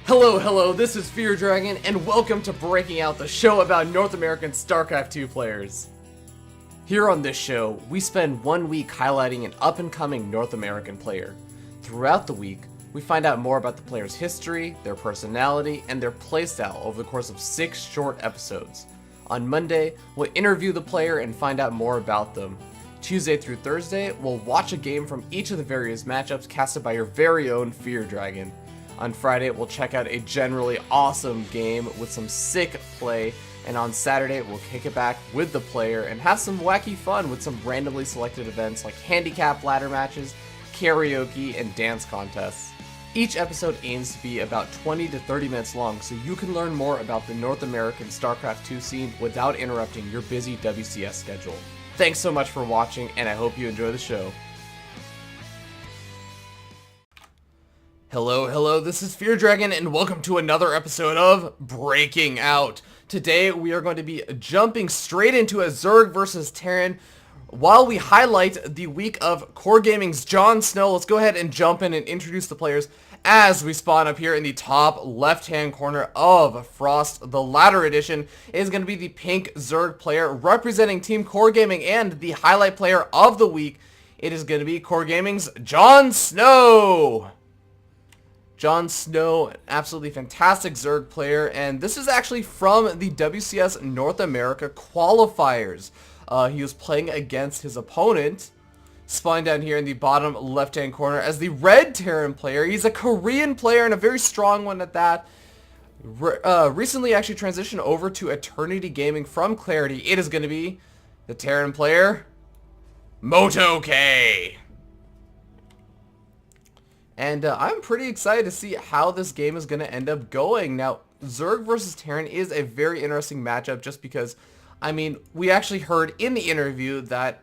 Hello, this is Fear Dragon, and welcome to Breaking Out, the show about North American StarCraft 2 players. Here on this show, we spend 1 week highlighting an up-and-coming North American player. Throughout the week, we find out more about the player's history, their personality, and their playstyle over the course of 6 short episodes. On Monday, we'll interview the player and find out more about them. Tuesday through Thursday, we'll watch a game from each of the various matchups casted by your very own Fear Dragon. On Friday, we'll check out a generally awesome game with some sick play, and on Saturday, we'll kick it back with the player and have some wacky fun with some randomly selected events like handicap ladder matches, karaoke, and dance contests. Each episode aims to be about 20 to 30 minutes long, so you can learn more about the North American StarCraft 2 scene without interrupting your busy WCS schedule. Thanks so much for watching, and I hope you enjoy the show. Hello, this is Fear Dragon, and welcome to another episode of Breaking Out. Today, we are going to be jumping straight into a Zerg versus Terran while we highlight the week of Core Gaming's JonSnow. Let's go ahead and jump in and introduce the players as we spawn up here in the top left-hand corner of Frost. The latter edition is going to be the pink Zerg player representing Team Core Gaming, and the highlight player of the week, it is going to be Core Gaming's JonSnow. JonSnow, an absolutely fantastic Zerg player, and this is actually from the WCS North America qualifiers. He was playing against his opponent, spawning down here in the bottom left-hand corner, as the red Terran player. He's a Korean player and a very strong one at that. Recently actually transitioned over to Eternity Gaming from Clarity. It is going to be the Terran player, MotoK. And I'm pretty excited to see how this game is going to end up going. Now, Zerg versus Terran is a very interesting matchup just because, I mean, we actually heard in the interview that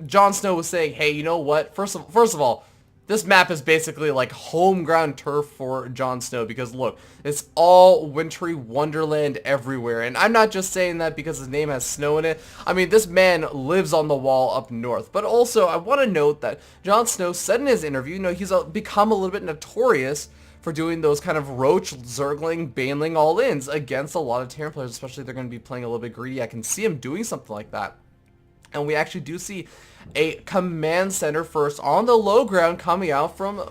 JonSnow was saying, hey, you know what? First of all, this map is basically like home ground turf for JonSnow because, look, it's all wintry wonderland everywhere. And I'm not just saying that because his name has snow in it. I mean, this man lives on the wall up north. But also, I want to note that JonSnow said in his interview, you know, he's become a little bit notorious for doing those kind of roach, zergling, baneling all-ins against a lot of Terran players, especially if they're going to be playing a little bit greedy. I can see him doing something like that. And we actually do see a command center first on the low ground coming out from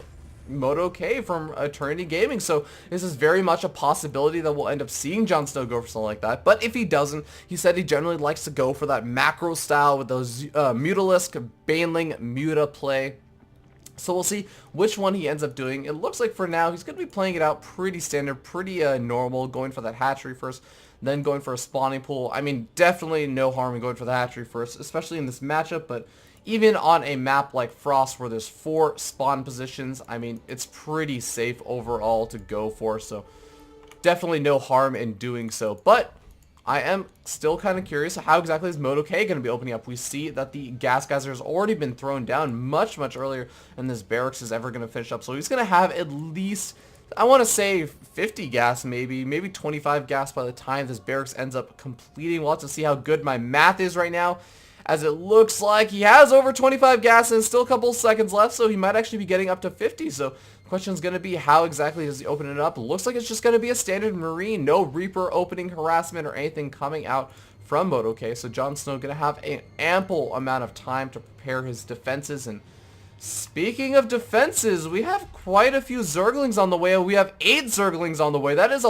MotoK from Eternity Gaming. So this is very much a possibility that we'll end up seeing JonSnow go for something like that. But if he doesn't, he said he generally likes to go for that macro style with those Mutalisk, Baneling, Muta play. So we'll see which one he ends up doing. It looks like for now, he's going to be playing it out pretty standard, pretty normal, going for that hatchery first, then going for a spawning pool. I mean, definitely no harm in going for the hatchery first, especially in this matchup, but even on a map like Frost where there's 4 spawn positions, I mean, it's pretty safe overall to go for, so definitely no harm in doing so. But I am still kind of curious how exactly is MotoK going to be opening up. We see that the gas geyser has already been thrown down much earlier than this barracks is ever going to finish up. So he's going to have at least, I want to say 50 gas, maybe 25 gas by the time this barracks ends up completing. We'll have to see how good my math is right now, as it looks like he has over 25 gas and still a couple seconds left, so he might actually be getting up to 50. So the question is going to be, how exactly does he open it up? It looks like it's just going to be a standard Marine, no Reaper opening harassment or anything coming out from MotoK. So JonSnow going to have an ample amount of time to prepare his defenses. And speaking of defenses, we have quite a few Zerglings on the way. We have 8 Zerglings on the way. That is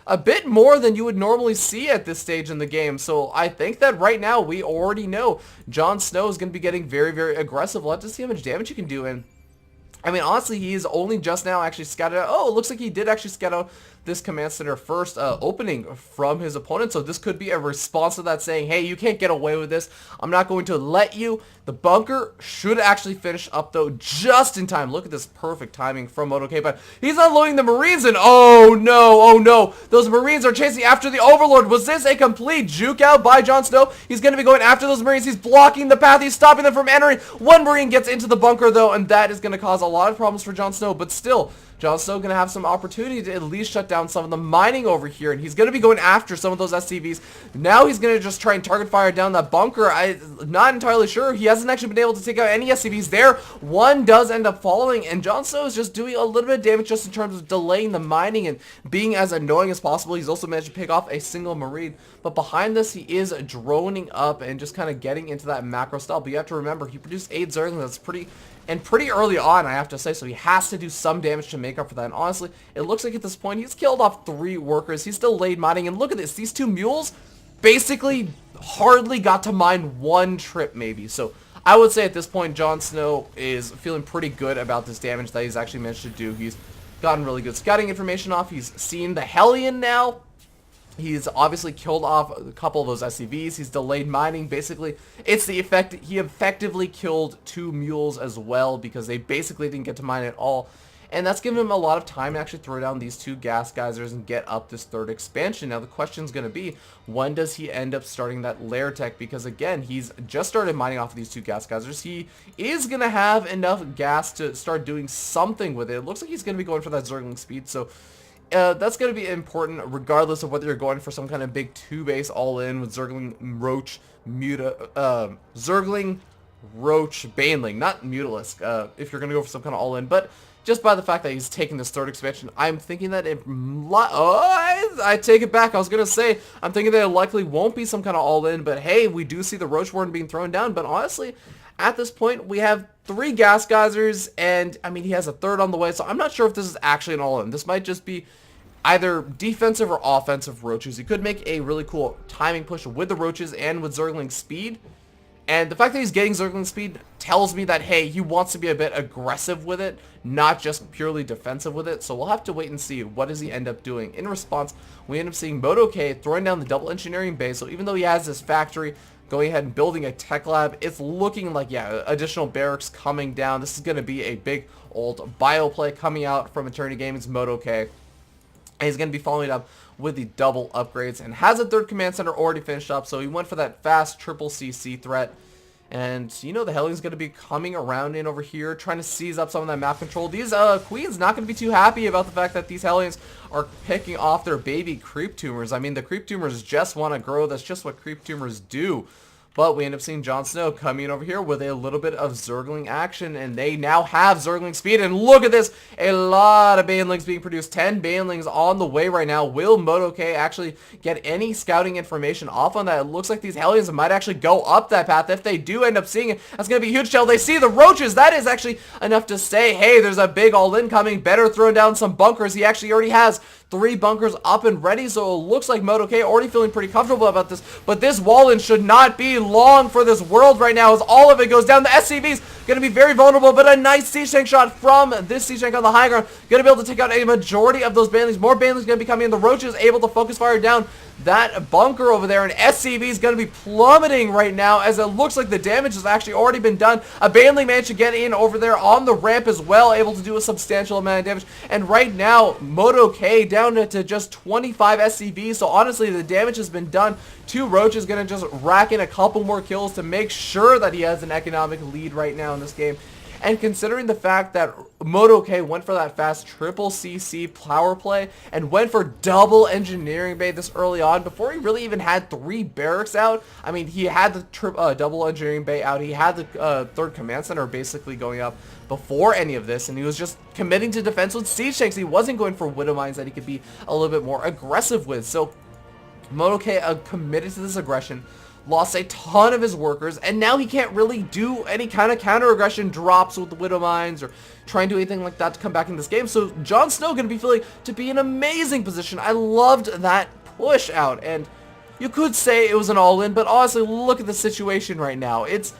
a bit more than you would normally see at this stage in the game. So I think that right now we already know JonSnow is going to be getting very aggressive. We'll have to see how much damage he can do. And I mean, honestly, he's only just now actually scouted out. Oh, it looks like he did actually scout out this command center first, opening from his opponent. So this could be a response to that, saying, hey, you can't get away with this. I'm not going to let you. The bunker should actually finish up, though, just in time. Look at this perfect timing from MotoK, but he's unloading the Marines, and oh no. Those Marines are chasing after the Overlord. Was this a complete juke out by JonSnow? He's going to be going after those Marines. He's blocking the path. He's stopping them from entering. One Marine gets into the bunker, though, and that is going to cause a lot of problems for JonSnow, but still, JonSnow going to have some opportunity to at least shut down some of the mining over here, and he's going to be going after some of those SCVs. Now he's going to just try and target fire down that bunker. I'm not entirely sure. He hasn't actually been able to take out any SCVs there. One does end up falling, and JonSnow is just doing a little bit of damage just in terms of delaying the mining and being as annoying as possible. He's also managed to pick off a single Marine, but behind this, he is droning up and just kind of getting into that macro style. But you have to remember, he produced 8 Zerglings. That's pretty early on, I have to say, so he has to do some damage to make up for that. And honestly, it looks like at this point, he's killed off 3 workers. He's delayed mining, and look at this. These 2 mules basically hardly got to mine 1 trip, maybe. So I would say at this point, JonSnow is feeling pretty good about this damage that he's actually managed to do. He's gotten really good scouting information off. He's seen the Hellion now. He's obviously killed off a couple of those SCVs. He's delayed mining. Basically, it's the effect. He effectively killed 2 mules as well because they basically didn't get to mine at all. And that's given him a lot of time to actually throw down these 2 gas geysers and get up this 3rd expansion. Now, the question's going to be, when does he end up starting that lair tech? Because, again, he's just started mining off of these 2 gas geysers. He is going to have enough gas to start doing something with it. It looks like he's going to be going for that Zergling speed, so that's going to be important regardless of whether you're going for some kind of big 2-base all-in with Zergling, Roach, Zergling, Roach, Baneling, not Mutalisk, if you're going to go for some kind of all-in. But just by the fact that he's taking this 3rd expansion, I'm thinking that I take it back. I was going to say, I'm thinking that it likely won't be some kind of all-in, but hey, we do see the Roach Warden being thrown down. But honestly, at this point, we have 3 gas geysers, and I mean, he has a 3rd on the way, so I'm not sure if this is actually an all-in. This might just be either defensive or offensive roaches. He could make a really cool timing push with the roaches and with Zergling speed. And the fact that he's getting Zergling speed tells me that, hey, he wants to be a bit aggressive with it, not just purely defensive with it. So we'll have to wait and see what does he end up doing. In response, we end up seeing MotoK throwing down the double engineering base. So even though he has this factory going ahead and building a tech lab, it's looking like, yeah, additional barracks coming down. This is going to be a big old bio play coming out from Eternity Gaming's MotoK. And he's going to be following it up with the double upgrades and has a 3rd command center already finished up. So he went for that fast triple CC threat. And, you know, the Hellion's going to be coming around in over here, trying to seize up some of that map control. These Queens not going to be too happy about the fact that these Hellions are picking off their baby creep tumors. I mean, the creep tumors just want to grow. That's just what creep tumors do. But we end up seeing JonSnow coming over here with a little bit of Zergling action, and they now have Zergling speed. And look at this, a lot of Banelings being produced. 10 Banelings on the way right now. Will MotoK actually get any scouting information off on that? It looks like these Hellions might actually go up that path. If they do end up seeing it, that's going to be a huge tell. They see the roaches. That is actually enough to say, hey, there's a big all-in coming. Better throw down some bunkers. He actually already has 3 bunkers up and ready, so it looks like MotoK already feeling pretty comfortable about this. But this wall-in should not be long for this world right now as all of it goes down. The SCV's going to be very vulnerable, but a nice siege tank shot from this siege tank on the high ground. Going to be able to take out a majority of those Banelings. More Banelings going to be coming in. The Roaches able to focus fire down that bunker over there, and SCV is going to be plummeting right now as it looks like the damage has actually already been done. A Baneling managed to get in over there on the ramp as well, able to do a substantial amount of damage. And right now, MotoK down to just 25 SCVs, so honestly, the damage has been done. 2 Roaches going to just rack in a couple more kills to make sure that he has an economic lead right now in this game. And considering the fact that MotoK went for that fast triple CC power play and went for double engineering bay this early on before he really even had 3 barracks out. I mean, he had the double engineering bay out. He had the 3rd command center basically going up before any of this, and he was just committing to defense with siege tanks. He wasn't going for widow mines that he could be a little bit more aggressive with. So MotoK committed to this aggression, lost a ton of his workers, and now he can't really do any kind of counter-aggression drops with the Widow Mines or try and do anything like that to come back in this game. So JonSnow going to be feeling to be in an amazing position. I loved that push out, and you could say it was an all-in, but honestly, look at the situation right now. It's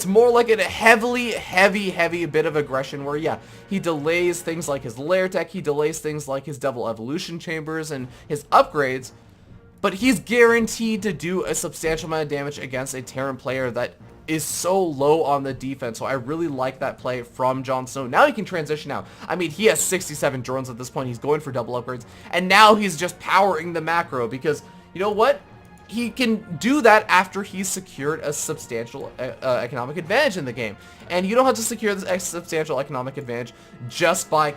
more like a heavy bit of aggression where, yeah, he delays things like his lair tech, he delays things like his double evolution chambers and his upgrades, but he's guaranteed to do a substantial amount of damage against a Terran player that is so low on the defense. So I really like that play from JonSnow. Now he can transition out. I mean, he has 67 drones at this point. He's going for double upgrades. And now he's just powering the macro because, you know what? He can do that after he's secured a substantial economic advantage in the game. And you don't have to secure this substantial economic advantage just by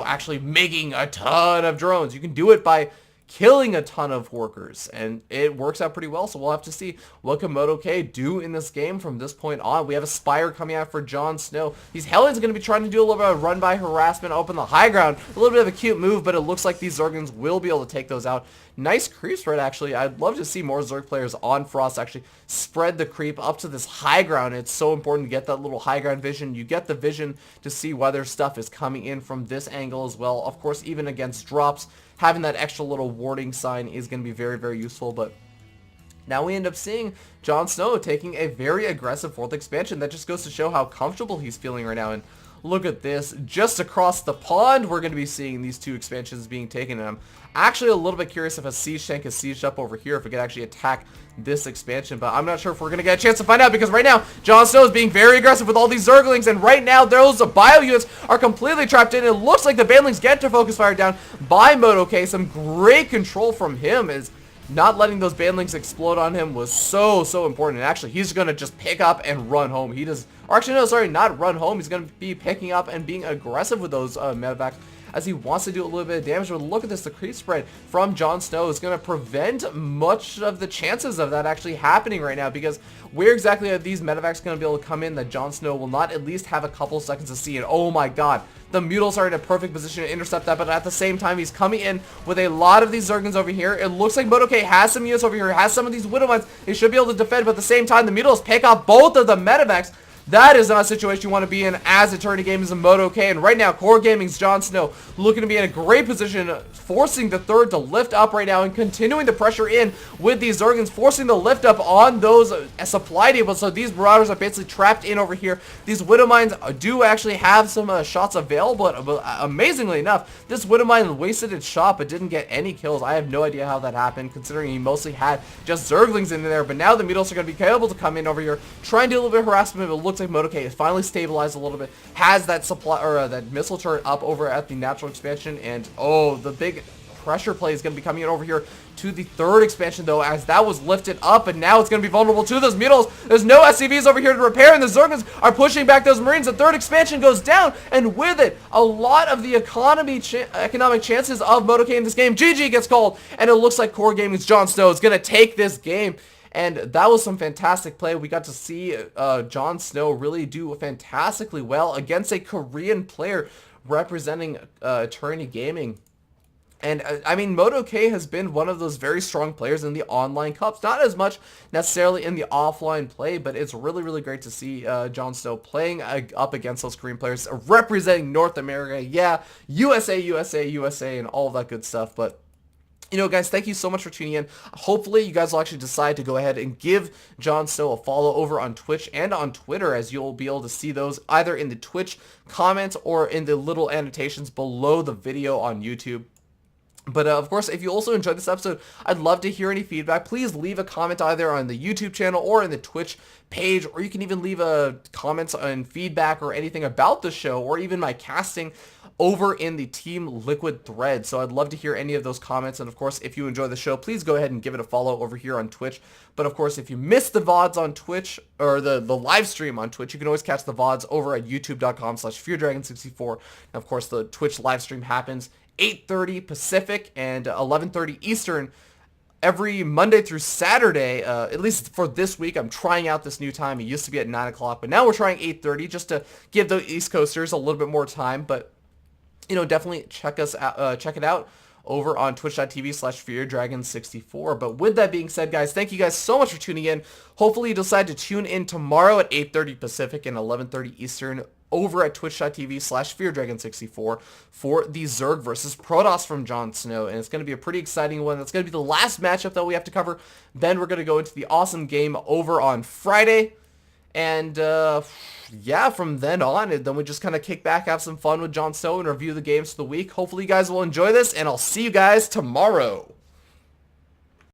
actually making a ton of drones. You can do it by killing a ton of workers, and it works out pretty well. So we'll have to see what can MotoK do in this game from this point on. We have a Spire coming out for JonSnow. These Hellions are going to be trying to do a little bit of run by harassment up in the high ground. A little bit of a cute move, but it looks like these Zerglings will be able to take those out. Nice creep spread, actually. I'd love to see more Zerg players on Frost actually spread the creep up to this high ground. It's so important to get that little high ground vision. You get the vision to see whether stuff is coming in from this angle as well. Of course, even against drops, having that extra little warding sign is going to be very, very useful. But now we end up seeing JonSnow taking a very aggressive 4th expansion. That just goes to show how comfortable he's feeling right now. And look at this. Just across the pond, we're going to be seeing these 2 expansions being taken. And I'm actually a little bit curious if a siege tank is sieged up over here, if it could actually attack this expansion. But I'm not sure if we're going to get a chance to find out, because right now, JonSnow is being very aggressive with all these Zerglings. And right now, those bio units are completely trapped in. It looks like the Banelings get to focus fire down by MotoK. Some great control from him, is not letting those Banelings explode on him was so important. And actually, he's going to just pick up and run home. He does, or actually, no, sorry, not run home. He's going to be picking up and being aggressive with those medevacs, as he wants to do a little bit of damage. But look at this, the creep spread from JonSnow is going to prevent much of the chances of that actually happening right now, because where exactly are these medevacs going to be able to come in that JonSnow will not at least have a couple seconds to see? And oh my god, the Mutals are in a perfect position to intercept that, but at the same time, he's coming in with a lot of these Zerglings over here. It looks like MotoK has some units over here, has some of these Widow Mines. He should be able to defend, but at the same time, the Mutals pick up both of the medevacs. That is not a situation you want to be in as Eternity Gaming is a MotoK. And right now, Core Gaming's JonSnow looking to be in a great position, forcing the third to lift up right now and continuing the pressure in with these Zerglings, forcing the lift up on those supply depots. So these Marauders are basically trapped in over here. These Widow Mines do actually have some shots available, but amazingly enough, this Widow Mine wasted its shot but didn't get any kills. I have no idea how that happened, considering he mostly had just Zerglings in there. But now the Mutals are going to be able to come in over here, try and do a little bit of harassment, but it looks like MotoK is finally stabilized a little bit, has that supply, or that missile turret up over at the natural expansion. And oh, the big pressure play is going to be coming in over here to the 3rd expansion, though, as that was lifted up, and now it's going to be vulnerable to those Mutals. There's no SCVs over here to repair, and the Zerglings are pushing back those Marines. The 3rd expansion goes down, and with it, a lot of the economic chances of MotoK in this game. GG gets called, and it looks like Core Gaming's JonSnow is going to take this game. And that was some fantastic play. We got to see JonSnow really do fantastically well against a Korean player representing Eternity Gaming. And I mean, MotoK has been one of those very strong players in the online cups. Not as much necessarily in the offline play, but it's really, really great to see JonSnow playing up against those Korean players, representing North America. Yeah, USA, and all of that good stuff. But you know, guys, thank you so much for tuning in. Hopefully, you guys will actually decide to go ahead and give JonSnow a follow over on Twitch and on Twitter, as you'll be able to see those either in the Twitch comments or in the little annotations below the video on YouTube. But of course, if you also enjoyed this episode, I'd love to hear any feedback. Please leave a comment either on the YouTube channel or in the Twitch page, or you can even leave a comments and feedback or anything about the show, or even my casting over in the Team Liquid thread. So I'd love to hear any of those comments. And of course, if you enjoy the show, please go ahead and give it a follow over here on Twitch. But of course, if you missed the VODs on Twitch, or the live stream on Twitch, you can always catch the VODs over at youtube.com/FearDragon64. And of course, the Twitch live stream happens 8:30 Pacific and 11:30 Eastern every Monday through Saturday. At least for this week, I'm trying out this new time. It used to be at 9 o'clock, but now we're trying 8:30 just to give the East Coasters a little bit more time. But you know, definitely check us out, check it out over on twitch.tv/FearDragon64. But with that being said, guys, thank you guys so much for tuning in. Hopefully you decide to tune in tomorrow at 8:30 Pacific and 11:30 Eastern over at twitch.tv/FearDragon64 for the Zerg versus Protoss from JonSnow. And it's going to be a pretty exciting one. That's going to be the last matchup that we have to cover. Then we're going to go into the awesome game over on Friday. And yeah, from then on, then we just kind of kick back, have some fun with JonSnow, and review the games for the week. Hopefully you guys will enjoy this, and I'll see you guys tomorrow.